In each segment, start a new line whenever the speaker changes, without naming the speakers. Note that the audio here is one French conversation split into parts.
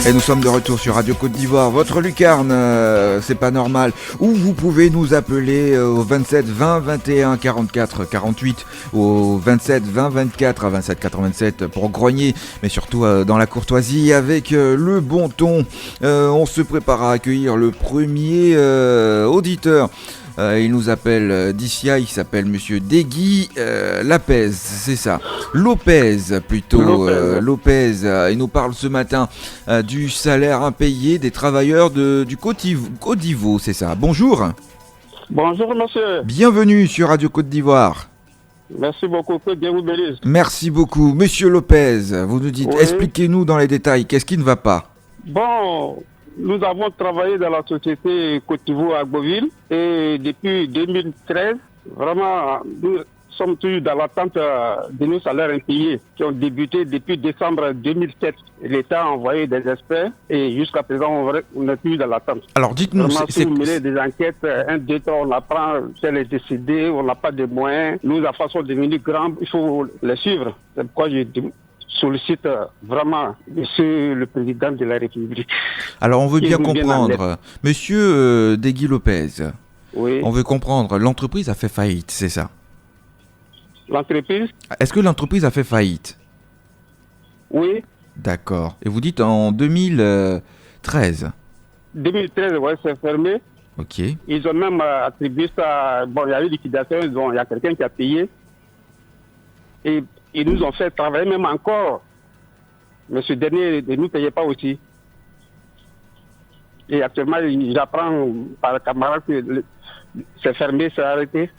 Et nous sommes de retour sur Radio Côte d'Ivoire, votre lucarne, c'est pas normal. Ou vous pouvez nous appeler au 27 20 21 44 48 ou au 27 20 24 à 27 87 pour grogner, mais surtout dans la courtoisie avec le bon ton. On se prépare à accueillir le premier auditeur. Il nous appelle d'Issia, il s'appelle Monsieur Degui Lopez, c'est ça. Lopez plutôt. Lopez. Il nous parle ce matin du salaire impayé des travailleurs du Côte d'Ivoire, c'est ça. Bonjour.
Bonjour monsieur.
Bienvenue sur Radio Côte d'Ivoire.
Merci beaucoup, que Dieu vous bénisse.
Merci beaucoup. Monsieur Lopez, vous nous dites, expliquez-nous dans les détails, qu'est-ce qui ne va pas?
Bon, nous avons travaillé dans la société Côte d'Ivoire à Beauville et depuis 2013, vraiment, nous sommes toujours dans l'attente de nos salaires impayés qui ont débuté depuis décembre 2007. L'État a envoyé des experts et jusqu'à présent, on est toujours dans l'attente.
Alors dites-nous,
si vous menez des enquêtes, 1, 2, 3, on apprend, tel est décédé, on n'a pas de moyens. Nous, la façon de devenir grand, il faut les suivre. C'est pourquoi je sollicite vraiment Monsieur le Président de la République.
Alors on veut bien comprendre, Monsieur Degui Lopez,
oui.
On veut comprendre, l'entreprise a fait faillite, c'est ça?
L'entreprise?
Est-ce que l'entreprise a fait faillite?
Oui.
D'accord. Et vous dites en 2013?
2013, oui, c'est fermé.
Ok.
Ils ont même attribué ça, bon, il y a eu liquidation, il y a quelqu'un qui a payé. Et ils nous ont fait travailler même encore. Mais ce dernier ne nous payait pas aussi. Et actuellement, j'apprends par le camarade que c'est fermé, c'est arrêté.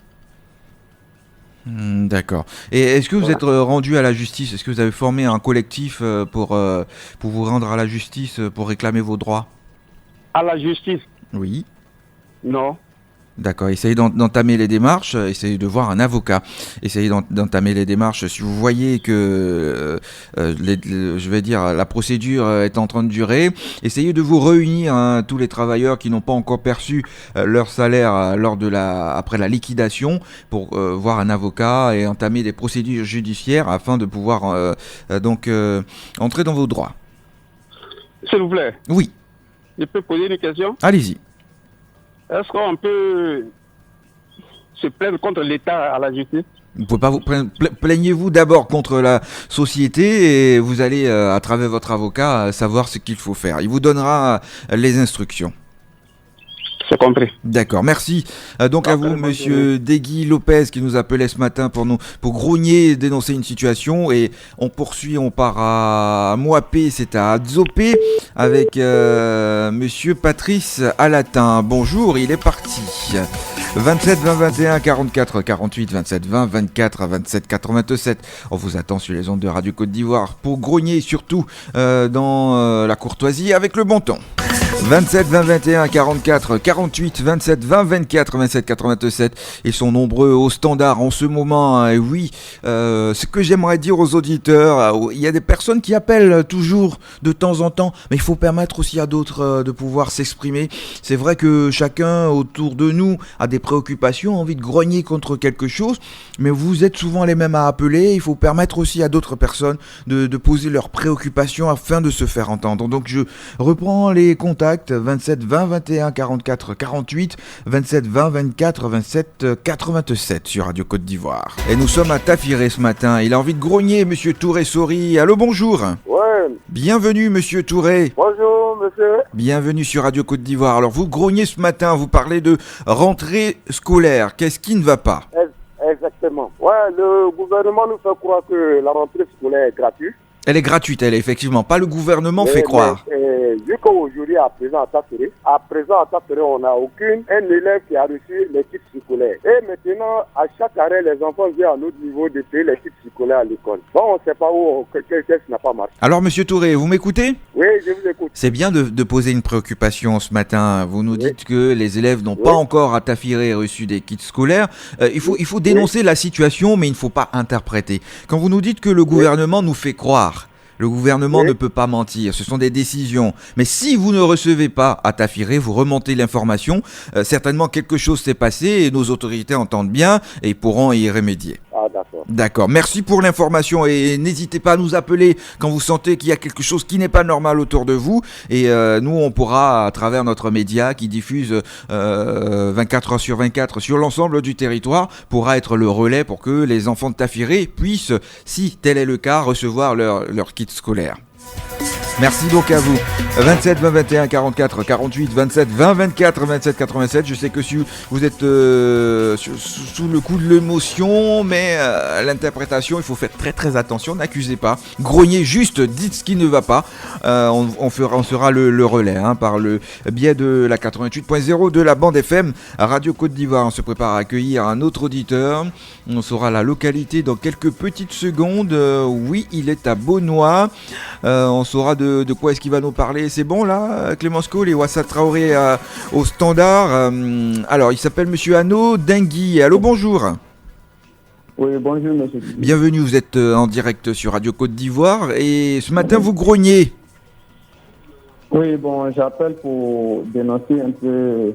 D'accord. Et est-ce que vous êtes rendu à la justice? Est-ce que vous avez formé un collectif pour vous rendre à la justice pour réclamer vos droits?
À la justice?
Oui.
Non.
D'accord, essayez d'entamer les démarches, essayez de voir un avocat, essayez d'entamer les démarches. Si vous voyez que, je vais dire, la procédure est en train de durer, essayez de vous réunir, tous les travailleurs qui n'ont pas encore perçu leur salaire après la liquidation, pour voir un avocat et entamer des procédures judiciaires afin de pouvoir entrer dans vos droits.
S'il vous plaît.
Oui.
Je peux poser une question?
Allez-y.
Est-ce qu'on peut se plaindre contre l'État à la justice?
Vous pouvez pas vous plaignez-vous d'abord contre la société et vous allez, à travers votre avocat, savoir ce qu'il faut faire. Il vous donnera les instructions.
C'est compris.
D'accord, merci. Donc à vous, Monsieur Degui Lopez, qui nous appelait ce matin pour grogner et dénoncer une situation. Et on poursuit, on part à Moapé, c'est à Adzopé, avec Monsieur Patrice Alatin. Bonjour, il est parti. 27 20 21 44 48 27 20 24 27 87. On vous attend sur les ondes de Radio Côte d'Ivoire pour grogner, surtout dans la courtoisie avec le bon ton. 27 20 21 44 48 27 20 24 27 87. Ils sont nombreux au standard en ce moment. Et oui, ce que j'aimerais dire aux auditeurs, il y a des personnes qui appellent toujours de temps en temps, mais il faut permettre aussi à d'autres de pouvoir s'exprimer. C'est vrai que chacun autour de nous a des préoccupations, envie de grogner contre quelque chose, mais vous êtes souvent les mêmes à appeler. Il faut permettre aussi à d'autres personnes de poser leurs préoccupations afin de se faire entendre. Donc je reprends les contacts. 27 20 21 44 48 27 20 24 27 87 sur Radio Côte d'Ivoire. Et nous sommes à Tafiré ce matin. Il a envie de grogner, Monsieur Touré Sori. Allô, bonjour.
Ouais.
Bienvenue, Monsieur Touré.
Bonjour, monsieur.
Bienvenue sur Radio Côte d'Ivoire. Alors, vous grognez ce matin, vous parlez de rentrée scolaire. Qu'est-ce qui ne va pas?
Exactement. Ouais, le gouvernement nous fait croire que la rentrée scolaire est gratuite.
Elle est gratuite, elle est effectivement. Pas le gouvernement fait croire.
Vu qu'aujourd'hui, à présent, à Taféré, on n'a un élève qui a reçu les kits scolaires. Et maintenant, à chaque arrêt, les enfants viennent à notre niveau de payer les kits scolaires à l'école. Bon, on ne sait pas où, qu'est-ce qui n'a pas marché.
Alors, Monsieur Touré, vous m'écoutez?
Oui, je vous écoute.
C'est bien de poser une préoccupation ce matin. Vous nous dites que les élèves n'ont pas encore à Tafiré reçu des kits scolaires. Il faut dénoncer la situation, mais il ne faut pas interpréter. Quand vous nous dites que le gouvernement nous fait croire, le gouvernement ne peut pas mentir, ce sont des décisions. Mais si vous ne recevez pas à Tafiré, vous remontez l'information, certainement quelque chose s'est passé et nos autorités entendent bien et pourront y remédier.
Ah d'accord.
D'accord, merci pour l'information et n'hésitez pas à nous appeler quand vous sentez qu'il y a quelque chose qui n'est pas normal autour de vous et nous on pourra à travers notre média qui diffuse 24 heures sur 24 sur l'ensemble du territoire pourra être le relais pour que les enfants de Tafiré puissent, si tel est le cas, recevoir leur kit scolaire. Merci donc à vous. 27 20 21 44 48 27 20 24 27 87. Je sais que si vous êtes sous le coup de l'émotion, mais à l'interprétation, il faut faire très très attention. N'accusez pas. Grognez juste, dites ce qui ne va pas. On sera le relais par le biais de la 88.0 de la bande FM à Radio Côte d'Ivoire. On se prépare à accueillir un autre auditeur. On saura la localité dans quelques petites secondes. Oui, il est à Beaunois. On saura de quoi est-ce qu'il va nous parler. C'est bon là, Clémence Cole et Wassa Traoré au standard. Alors, il s'appelle Monsieur Anno Dengui. Allô, bonjour.
Oui, bonjour monsieur.
Bienvenue, vous êtes en direct sur Radio Côte d'Ivoire et ce matin vous grognez.
Oui, bon, j'appelle pour dénoncer un peu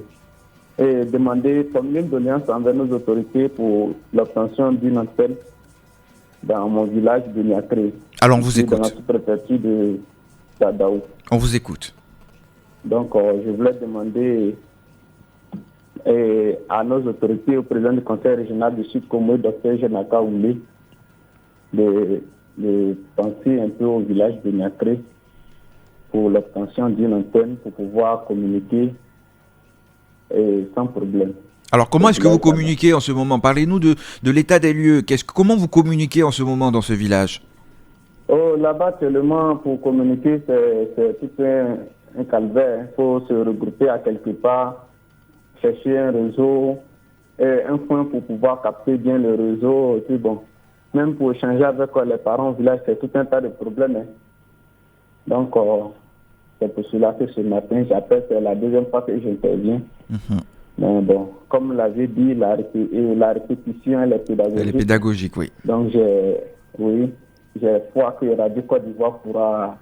et demander combien de doléances envers nos autorités pour l'obtention d'une antenne dans mon village de Niakré.
Alors on vous écoute.
Dans la sous-préfecture de Dadaou.
On vous écoute.
Donc je voulais demander à nos autorités, au président du conseil régional du Sud Congo, Dr Jenaka Oulé, de penser un peu au village de Niakré pour l'obtention d'une antenne pour pouvoir communiquer sans problème.
Alors comment est-ce que vous communiquez en ce moment? Parlez-nous de l'état des lieux. Comment vous communiquez en ce moment dans ce village?
Là-bas, seulement pour communiquer, c'est tout un calvaire. Il faut se regrouper à quelque part, chercher un réseau, un point pour pouvoir capter bien le réseau. Et puis bon, même pour échanger avec les parents au village, c'est tout un tas de problèmes. Donc, c'est pour cela que ce matin, j'appelle, c'est la deuxième fois que j'interviens. Mais bon, comme l'avait dit, la répétition, elle est pédagogique.
Elle est pédagogique, oui.
Donc, j'ai foi que Radio Côte d'Ivoire pourra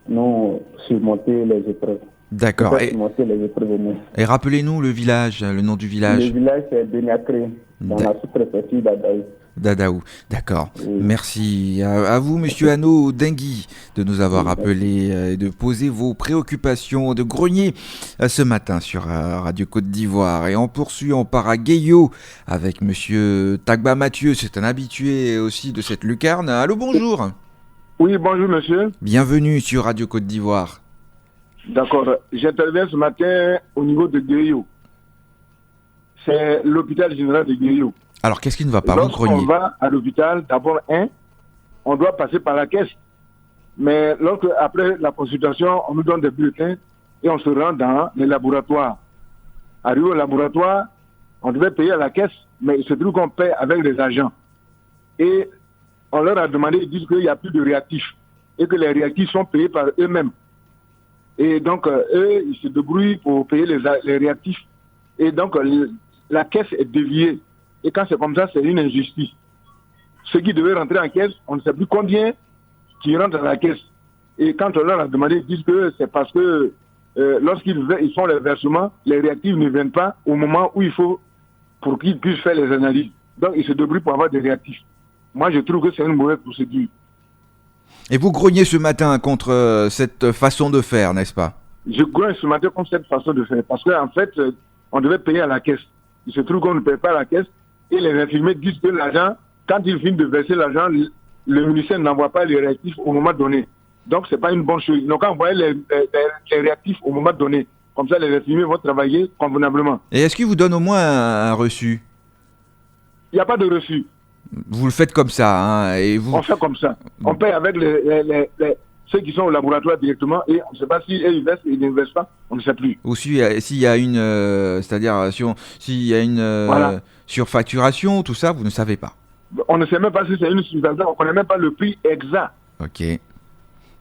nous surmonter les épreuves.
D'accord.
Surmonter les épreuves au moins.
Et rappelez-nous le village, le nom du village.
Le village, c'est Beniakré, dans la sous-préfecture d'Adaou.
Dadaou, d'accord.
Oui.
Merci à vous, Monsieur Anno Dengui, de nous avoir appelé et de poser vos préoccupations, de grogner ce matin sur Radio Côte d'Ivoire. Et on poursuit, on part à Gueyo avec Monsieur Tagba Mathieu, c'est un habitué aussi de cette lucarne. Allô, bonjour.
Oui, bonjour monsieur.
Bienvenue sur Radio Côte d'Ivoire.
D'accord. J'interviens ce matin au niveau de Gueyo. C'est l'hôpital général de Gueyo.
Alors, qu'est-ce qui ne va pas? Vous grognez.
Lorsqu'on va à l'hôpital, d'abord, on doit passer par la caisse. Mais après la consultation, on nous donne des bulletins et on se rend dans les laboratoires. Arrivé au laboratoire, on devait payer à la caisse, mais il se trouve qu'on paie avec les agents. Et on leur a demandé, ils disent qu'il n'y a plus de réactifs et que les réactifs sont payés par eux-mêmes. Et donc, eux, ils se débrouillent pour payer les réactifs. Et donc, la caisse est déviée. Et quand c'est comme ça, c'est une injustice. Ceux qui devaient rentrer en caisse, on ne sait plus combien qui rentrent dans la caisse. Et quand on leur a demandé, ils disent que c'est parce que lorsqu'ils font les versements, les réactifs ne viennent pas au moment où il faut pour qu'ils puissent faire les analyses. Donc ils se débrouillent pour avoir des réactifs. Moi, je trouve que c'est une mauvaise procédure.
Et vous grognez ce matin contre cette façon de faire, n'est-ce pas?
Je grogne ce matin contre cette façon de faire. Parce qu'en fait, on devait payer à la caisse. Il se trouve qu'on ne paye pas à la caisse. Et les infirmiers disent que l'argent, quand ils finissent de verser l'argent, le ministère n'envoie pas les réactifs au moment donné. Donc, ce n'est pas une bonne chose. Ils n'ont qu'à envoyer les réactifs au moment donné. Comme ça, les infirmiers vont travailler convenablement.
Et est-ce qu'ils vous donnent au moins un reçu?
Il n'y a pas de reçu.
Vous le faites comme ça, et vous...
On fait comme ça. On paye avec ceux qui sont au laboratoire directement et on ne sait pas si ils versent ou ils ne versent pas, on ne sait plus.
Ou s'il y a une, c'est-à-dire s'il y a une surfacturation, tout ça, vous ne savez pas.
On ne sait même pas si c'est une surfacturation, on ne connaît même pas le prix exact.
Ok,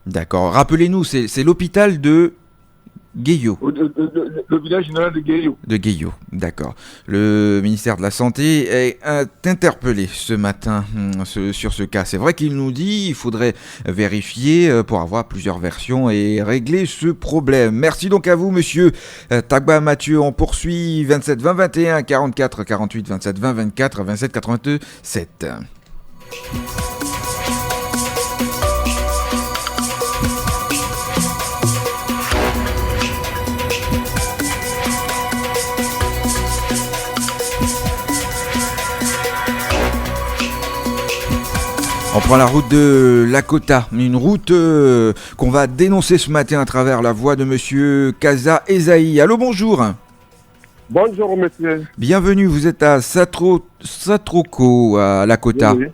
d'accord. Rappelez-nous, c'est l'hôpital de Gueyo.
Le village général de Gueyo.
De Gueyo, d'accord. Le ministère de la Santé est interpellé ce matin sur ce cas. C'est vrai qu'il nous dit qu'il faudrait vérifier pour avoir plusieurs versions et régler ce problème. Merci donc à vous, monsieur Tagba Mathieu. On poursuit 27 20 21 44 48 27 20 24 27 87. On prend la route de Lakota, une route qu'on va dénoncer ce matin à travers la voix de monsieur Kaza Ezaï. Allô, bonjour.
Bonjour, monsieur.
Bienvenue, vous êtes à Satroko, à Lakota.
Oui,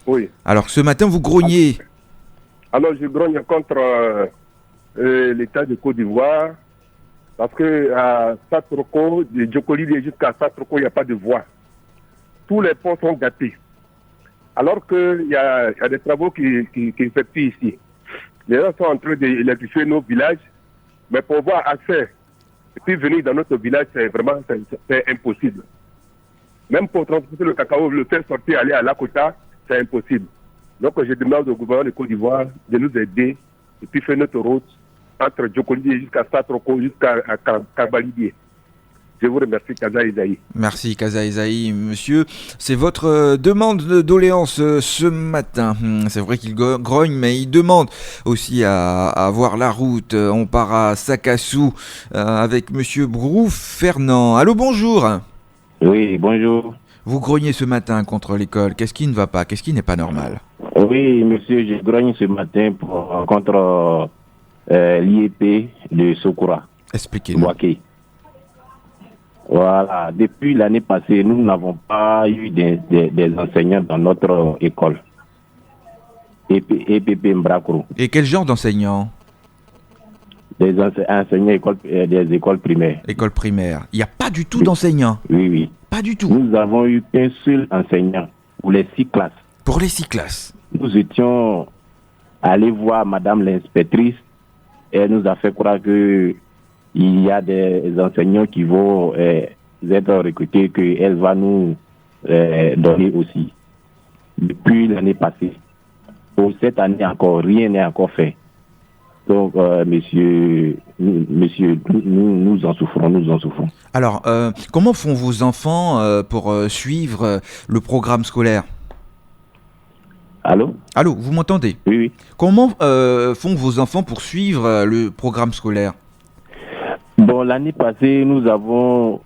oui.
Alors, ce matin, vous grognez.
Alors, je grogne contre l'État de Côte d'Ivoire parce que à Satroko, de Djokolide jusqu'à Satroko, il n'y a pas de voie. Tous les ponts sont gâtés. Alors qu'il y a des travaux qui effectuent ici. Les gens sont en train d'électrifier nos villages, mais pour avoir accès et puis venir dans notre village, c'est vraiment c'est impossible. Même pour transporter le cacao, le faire sortir, aller à Lakota, c'est impossible. Donc je demande au gouvernement de Côte d'Ivoire de nous aider et puis faire notre route entre Djokolide jusqu'à Satroko, jusqu'à Kabalidié. Je vous remercie, Kaza Ezaï.
Merci, Kaza Ezaï, monsieur. C'est votre demande de doléance ce matin. C'est vrai qu'il grogne, mais il demande aussi à voir la route. On part à Sakassou avec monsieur Brou Fernand. Allô, bonjour.
Oui, bonjour.
Vous grognez ce matin contre l'école. Qu'est-ce qui ne va pas? Qu'est-ce qui n'est pas normal?
Oui, monsieur, je grogne ce matin contre l'IEP de Sokoura.
Expliquez-nous.
Voilà, depuis l'année passée, nous n'avons pas eu des enseignants dans notre école. EPP Mbrakro.
Et quel genre d'enseignants?
Des enseignants des écoles primaires.
École primaire. Il n'y a pas du tout d'enseignants?
Oui.
Pas du tout.
Nous avons eu qu'un seul enseignant pour les 6 classes.
Pour les 6 classes.
Nous étions allés voir madame l'inspectrice et elle nous a fait croire que il y a des enseignants qui vont être recrutés, qu'elle va nous donner aussi. Depuis l'année passée. Pour cette année encore, rien n'est encore fait. Donc, monsieur, nous en souffrons.
Alors, comment font vos enfants pour suivre le programme scolaire?
Allô,
vous m'entendez?
Oui.
Comment font vos enfants pour suivre le programme scolaire?
Bon, l'année passée, nous avons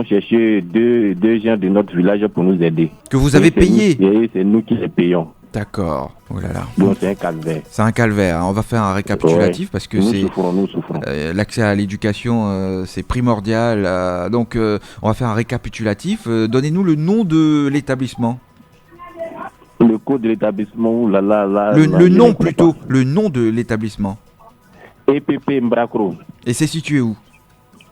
cherché deux gens de notre village pour nous aider.
Que vous avez payé?
C'est nous qui les payons.
D'accord. Oh là là.
Donc c'est un calvaire.
C'est un calvaire. On va faire un récapitulatif parce que
nous souffrons.
L'accès à l'éducation, c'est primordial. Donc, on va faire un récapitulatif. Donnez-nous le nom de l'établissement.
Le code de l'établissement,
le nom plutôt. Le nom de l'établissement.
EPP Mbrakro.
Et c'est situé où?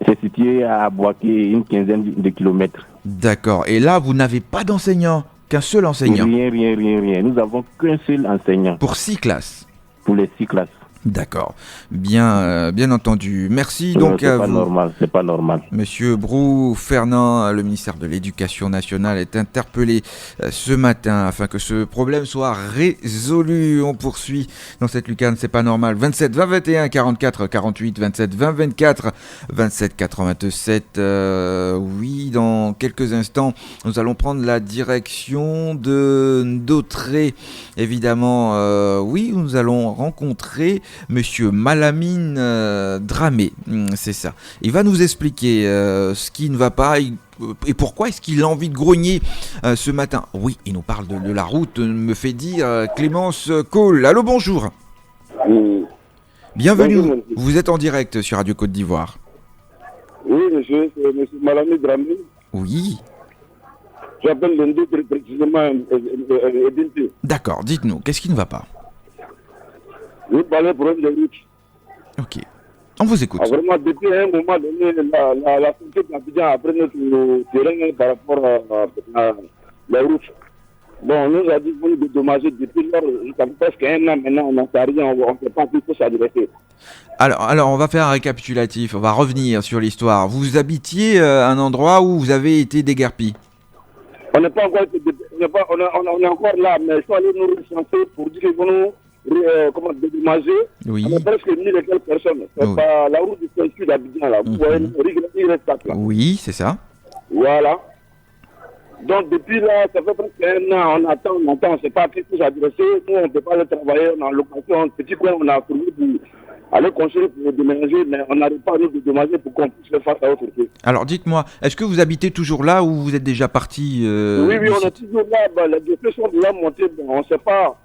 C'est situé à Boaké, une quinzaine de kilomètres.
D'accord. Et là, vous n'avez pas d'enseignant? Qu'un seul enseignant?
Rien. Nous avons qu'un seul enseignant.
Pour 6 classes?
Pour les 6 classes.
D'accord. Bien entendu. Merci donc à vous.
C'est pas normal.
Monsieur Brou Fernand, le ministère de l'Éducation nationale est interpellé ce matin afin que ce problème soit résolu. On poursuit dans cette lucarne, c'est pas normal. 27 20 21 44 48 27 20 24 27 87. Oui, dans quelques instants, nous allons prendre la direction de Dautré. Évidemment, oui, nous allons rencontrer Monsieur Malamine Dramé, c'est ça. Il va nous expliquer ce qui ne va pas et pourquoi est-ce qu'il a envie de grogner ce matin. Oui, il nous parle de la route, me fait dire Clémence Cole. Allô, bonjour.
Oui.
Bienvenue,
bonjour,
vous êtes en direct sur Radio Côte d'Ivoire.
Oui, monsieur, c'est monsieur Malamine Dramé.
Oui.
J'appelle lundi très précisément Edinti.
D'accord, dites-nous, qu'est-ce qui ne va pas?
Vous parlez pour de route.
Ok, on vous écoute.
Vraiment, depuis un moment donné, la santé d'Abidjan a pris notre terrain par rapport à la route. Bon, on nous a dit que vous nous dédommagez depuis lors, jusqu'à presque un an maintenant, on n'en sait rien, on ne sait pas plus que ça s'adresser.
Alors, on va faire un récapitulatif, on va revenir sur l'histoire. Vous habitiez à un endroit où vous avez été déguerpi?
On n'est pas encore, on est encore là, mais il faut aller nous recenser pour dire que nous dédommager.
Oui.
On a presque 1000 et quelques personnes. C'est pas la route du Saint-Sud d'Abidjan, là. Vous voyez, il reste 4 là.
Oui, c'est ça.
Voilà. Donc depuis là, ça fait presque un an, on attend, on ne sait pas à qui tout s'adresser. Nous, on ne peut pas le travailler, on a location, petit coin, on a trouvé pour aller construire pour déménager, mais on n'arrive pas à nous déménager pour qu'on puisse faire face à autre chose.
Alors dites-moi, est-ce que vous habitez toujours là ou vous êtes déjà parti
Oui, on est toujours là. Les dossiers sont déjà montés, on ne sait pas.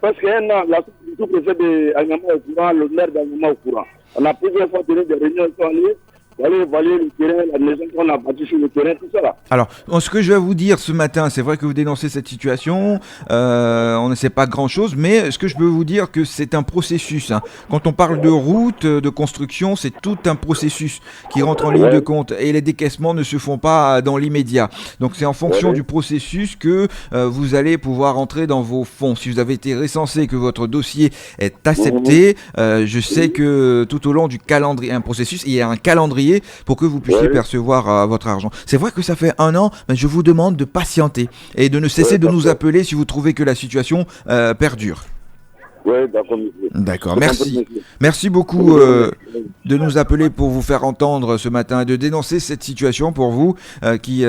Parce qu'il y a un an, la sous-préfet d'Anyama au courant, le maire d'Anyama au courant. On a plusieurs fois tenu des réunions, ils sont allés. Aller évaluer le terrain, la maison qu'on a bâtie sur le terrain, tout ça là.
Alors, ce que je vais vous dire ce matin, c'est vrai que vous dénoncez cette situation, on ne sait pas grand-chose, mais ce que je peux vous dire que c'est un processus. Hein. Quand on parle de route, de construction, c'est tout un processus qui rentre en ligne de compte et les décaissements ne se font pas dans l'immédiat. Donc c'est en fonction du processus que vous allez pouvoir entrer dans vos fonds. Si vous avez été recensé, que votre dossier est accepté, je sais que tout au long du calendrier, un processus, il y a un calendrier pour que vous puissiez percevoir votre argent. C'est vrai que ça fait un an, mais je vous demande de patienter et de ne cesser de nous appeler si vous trouvez que la situation perdure.
Oui, d'accord, monsieur.
D'accord, merci. Merci beaucoup de nous appeler pour vous faire entendre ce matin et de dénoncer cette situation pour vous qui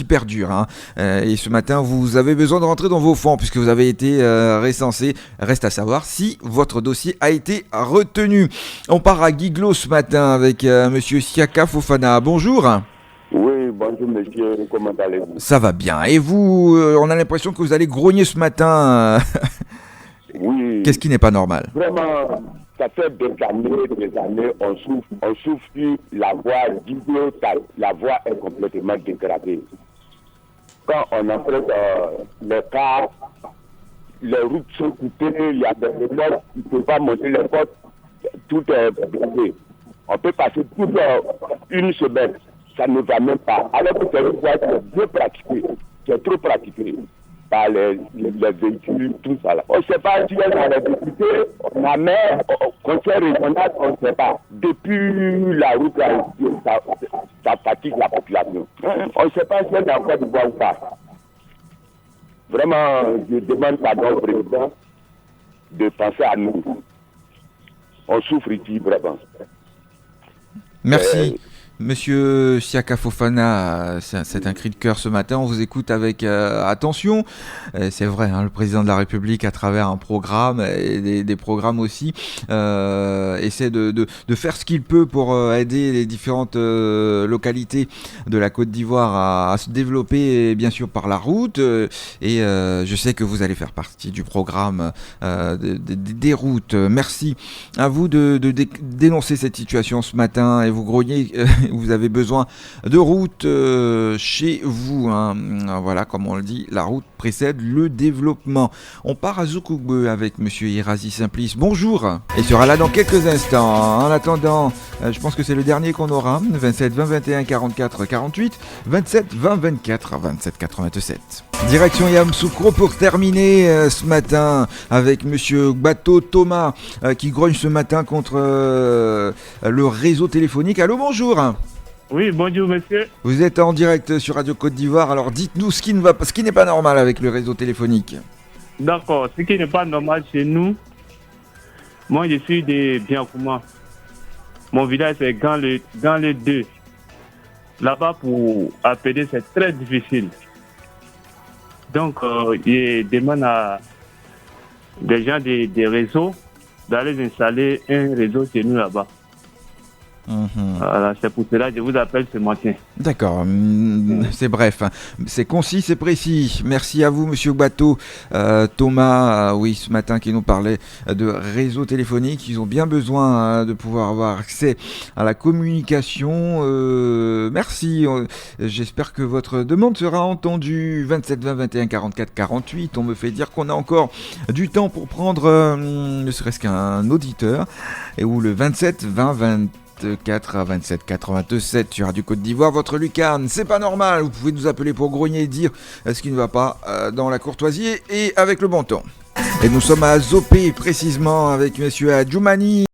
perdure. Hein. Et ce matin, vous avez besoin de rentrer dans vos fonds puisque vous avez été recensé. Reste à savoir si votre dossier a été retenu. On part à Guiglo ce matin avec monsieur Siaka Fofana. Bonjour.
Oui, bonjour monsieur, comment allez-vous?
Ça va bien. Et vous, on a l'impression que vous allez grogner ce matin.
Oui.
Qu'est-ce qui n'est pas normal?
Vraiment, ça fait des années, on souffre sur la voie Guiglo, la voie est complètement dégradée. Quand on entre les cars, les routes sont coupées, il y a des remorques, il ne peut pas monter les portes, tout est blindé. On peut passer toute une semaine, ça ne va même pas. Alors que c'est une voie qui est bien pratiquée, c'est trop pratiqué par les véhicules, tout ça là. On ne sait pas si on a les députés, on a maire, conseil régional, on ne sait pas. Depuis la route, là, ça fatigue la population. On ne sait pas si on a encore du bois ou pas. Vraiment, je demande pardon au président de penser à nous. On souffre ici, vraiment.
Merci. Monsieur Siaka Fofana, c'est un cri de cœur ce matin, on vous écoute avec attention. C'est vrai, hein, le président de la République, à travers un programme et des programmes aussi, essaie de faire ce qu'il peut pour aider les différentes localités de la Côte d'Ivoire à se développer, bien sûr par la route. Et je sais que vous allez faire partie du programme des routes. Merci à vous de dénoncer cette situation ce matin et vous grognez. Vous avez besoin de route chez vous. Hein. Voilà, comme on le dit, la route précède le développement. On part à Zoukougbe avec monsieur Irazi Simplice. Bonjour. Il sera là dans quelques instants. En attendant, je pense que c'est le dernier qu'on aura. 27 20 21 44 48. 27 20 24 27 87. Direction Yamoussoukro pour terminer ce matin avec monsieur Bateau Thomas qui grogne ce matin contre le réseau téléphonique. Allô, bonjour.
Oui, bonjour monsieur.
Vous êtes en direct sur Radio Côte d'Ivoire, alors dites-nous ce qui n'est pas normal avec le réseau téléphonique.
D'accord, ce qui n'est pas normal chez nous, moi je suis de Biancouma. Mon village c'est dans les 2. Là-bas pour appeler c'est très difficile. Donc je demande à des gens des réseaux d'aller installer un réseau chez nous là-bas. Voilà, c'est pour cela que je vous appelle ce matin.
D'accord, c'est bref, c'est concis, c'est précis. Merci à vous, monsieur Bateau. Thomas, oui, ce matin, qui nous parlait de réseau téléphonique. Ils ont bien besoin de pouvoir avoir accès à la communication. Merci. J'espère que votre demande sera entendue. 27 20 21 44 48. On me fait dire qu'on a encore du temps pour prendre ne serait-ce qu'un auditeur. Et où le 27 20 24 à 27 87 sur Radio Côte d'Ivoire, votre lucarne, c'est pas normal. Vous pouvez nous appeler pour grogner et dire ce qui ne va pas dans la courtoisie et avec le bon ton. Et nous sommes à Zopé précisément avec monsieur Adjoumani.